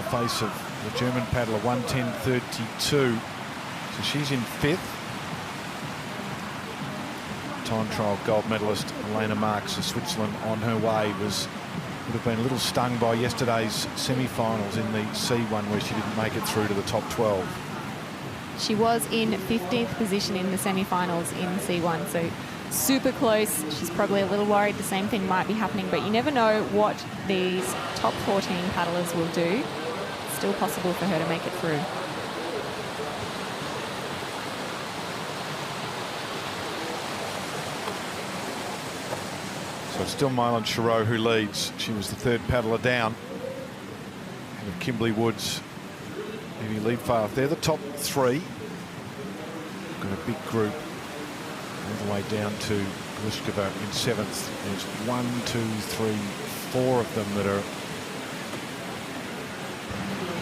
face of the German paddler, 1:10.32. So she's in 5th. Time trial gold medalist Alena Marx of Switzerland on her way would have been a little stung by yesterday's semi-finals in the C1 where she didn't make it through to the top 12. She was in 15th position in the semi-finals in C1, so super close. She's probably a little worried the same thing might be happening, but you never know what these top 14 paddlers will do. It's still possible for her to make it through. So it's still Mylan Chirow who leads. She was the 3rd paddler down. And Kimberly Woods, Evie Liebfath. They're the top 3. Got a big group all the way down to Gliskova in 7th. There's 1, 2, 3, 4 of them that are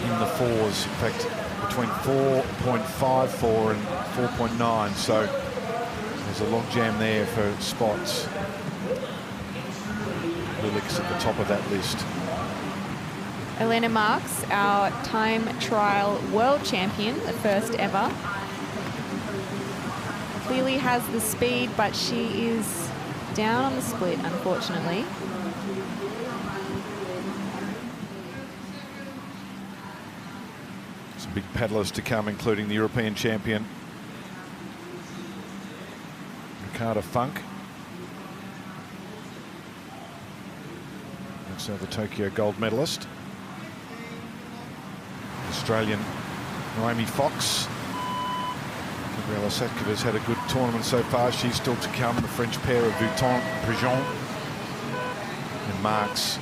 in the 4s. In fact, between 4.54 and 4.9. So there's a logjam there for spots. Lilik's at the top of that list. Alena Marx, our time trial world champion, the first ever. Clearly has the speed, but she is down on the split, unfortunately. Some big paddlers to come, including the European champion, Ricarda Funk. So the Tokyo gold medalist. Australian Naomi Fox. Gabriela Satkova's had a good tournament so far. She's still to come. The French pair of Vuitton, Prigent, and Marx